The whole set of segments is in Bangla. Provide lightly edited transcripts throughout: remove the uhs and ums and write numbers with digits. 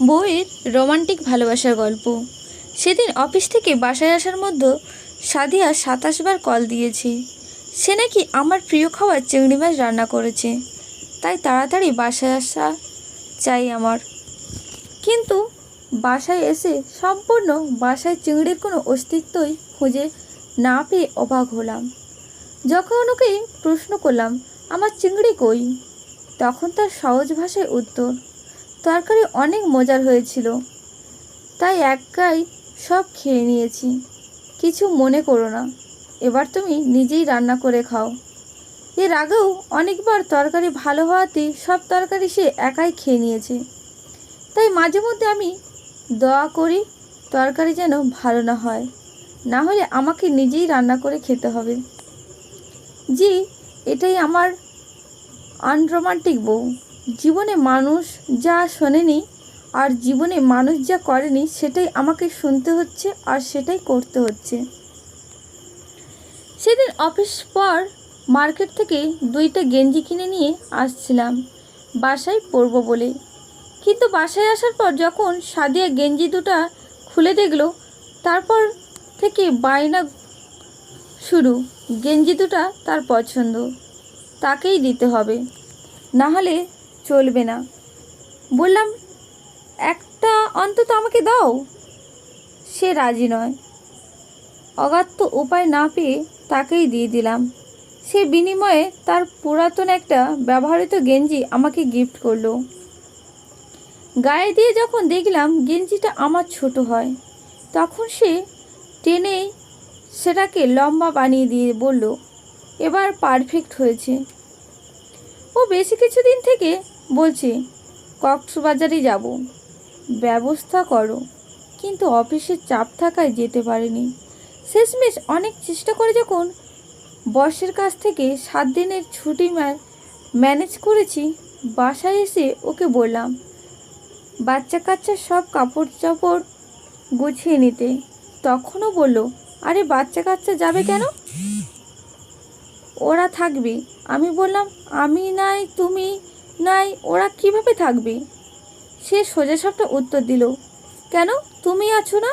বউয়ের রোমান্টিক ভালোবাসার গল্প। সেদিন অফিস থেকে বাসায় আসার মধ্যে সাদিয়া ২৭ বার কল দিয়েছে। সে নাকি আমার প্রিয় খাবার চিংড়ি মাছ রান্না করেছে, তাই তাড়াতাড়ি বাসায় আসা চাই আমার। কিন্তু বাসায় এসে সম্পূর্ণ বাসায় চিংড়ির কোনো অস্তিত্বই খুঁজে না পেয়ে অবাক হলাম। যখন ওকে প্রশ্ন করলাম আমার চিংড়ি কই, তখন তার সহজ ভাষায় উত্তর, তরকারি অনেক মজার হয়েছিল, তাই একাই সব খেয়ে নিয়েছি। কিছু মনে করো না, এবার তুমি নিজেই রান্না করে খাও। এর আগেও অনেকবার তরকারি ভালো হওয়াতে সব তরকারি সে একাই খেয়ে নিয়েছে, তাই মাঝে মধ্যে আমি দোয়া করি তরকারি যেন ভালো না হয়, না হলে আমাকে নিজেই রান্না করে খেতে হবে। জি, এটাই আমার আনরোমান্টিক বউ। জীবনে মানুষ যা শোনেনি আর জীবনে মানুষ যা করেনি সেটাই আমাকে শুনতে হচ্ছে আর সেটাই করতে হচ্ছে। সেদিন অফিস পর মার্কেট থেকে 2টা গেঞ্জি কিনে নিয়ে আসছিলাম বাসায় পরবো বলে, কিন্তু বাসায় আসার পর যখন সাদিয়া গেঞ্জি দুটো খুলে দেখলো, তারপর থেকে বায়না শুরু। গেঞ্জি দুটো তার পছন্দ, তাকেই দিতে হবে, না হলে চলবে না। বললাম একটা অন্তত আমাকে দাও, সে রাজি নয়। অগাত্য উপায় না পেয়ে তাকেই দিয়ে দিলাম। সে বিনিময়ে তার পুরাতন একটা ব্যবহৃত গেঞ্জি আমাকে গিফট করলো। গায়ে দিয়ে যখন দেখলাম গেঞ্জিটা আমার ছোট হয়, তখন সে টেনে সেটাকে লম্বা বানিয়ে দিয়ে বলল, এবার পারফেক্ট হয়েছে। ও বেশি কিছুদিন থেকে বলছে কক্সবাজারে যাব, ব্যবস্থা করো, কিন্তু অফিসের চাপ থাকায় যেতে পারেনি। শেষমেশ অনেক চেষ্টা করে যখন বসের কাছ থেকে 7 দিনের ছুটি ম্যানেজ করেছি, বাসায় এসে ওকে বললাম বাচ্চা কাচ্চার সব কাপড় চাপড় গুছিয়ে নিতে। তখনও বলল, আরে বাচ্চা কাচ্চা যাবে কেন, ওরা থাকবে। আমি বললাম আমি নাই, তুমি নাই, ওরা কিভাবে থাকবে? সে সোজাসাপটা উত্তর দিল, কেন তুমি আছো না?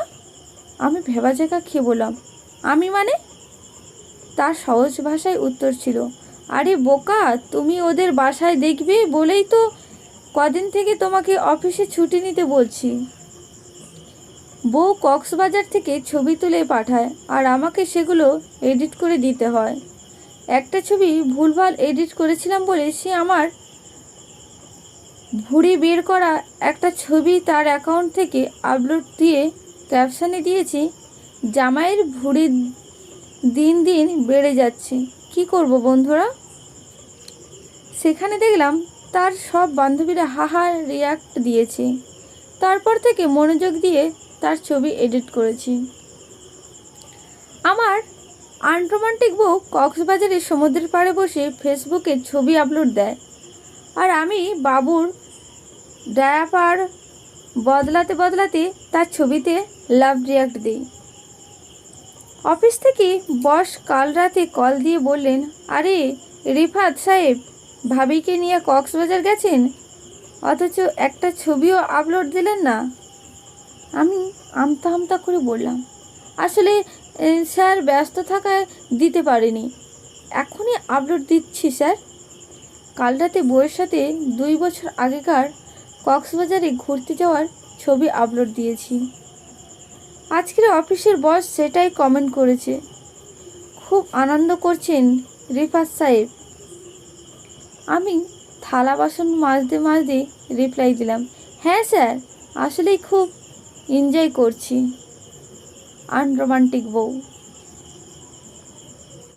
আমি ভেবাচেকা খেয়ে বললাম, আমি মানে? তার সহজ ভাষায় উত্তর ছিল, আরে বোকা, তুমি ওদের বাসায় দেখবে বলেই তো কদিন থেকে তোমাকে অফিসে ছুটি নিতে বলছি। বউ কক্সবাজার থেকে ছবি তুলে পাঠায় আর আমাকে সেগুলো এডিট করে দিতে হয়। একটা ছবি ভুলভাল এডিট করেছিলাম বলে সে আমার ভুঁড়ি বের করা একটা ছবি তার অ্যাকাউন্ট থেকে আপলোড দিয়ে ক্যাপশনে দিয়েছি, জামাইয়ের ভুঁড়ি দিন দিন বেড়ে যাচ্ছে, কি করব বন্ধুরা? সেখানে দেখলাম তার সব বান্ধবীরা হাহা রিয়াক্ট দিয়েছে। তারপর থেকে মনোযোগ দিয়ে তার ছবি এডিট করেছি। আমার আনরোমান্টিক বউ কক্সবাজারের সমুদ্রের পাড়ে বসে ফেসবুকে ছবি আপলোড দেয়, আর আমি বাবুর ডায়াপার বদলাতে বদলাতে তার ছবিতে লাভ রিয়াক্ট দিই। অফিস থেকে বস কাল রাতে কল দিয়ে বললেন, আরে রিফাত সাহেব ভাবিকে নিয়ে কক্সবাজার গেছেন, অথচ একটা ছবিও আপলোড দিলেন না। আমি আমতা আমতা করে বললাম, আসলে স্যার ব্যস্ত থাকায় দিতে পারিনি, এখনই আপলোড দিচ্ছি স্যার। কাল রাতে বউয়ের সাথে 2 বছর আগেকার কক্সবাজারে ঘুরতে যাওয়ার ছবি আপলোড দিয়েছি। আজকের অফিসের বস সেটাই কমেন্ট করেছে, খুব আনন্দ করছেন রিফাত সাহেব। আমি থালা বাসন মাজতে মাজতে রিপ্লাই দিলাম, হ্যাঁ স্যার, আসলেই খুব এনজয় করছি। আনরোমান্টিক বউ।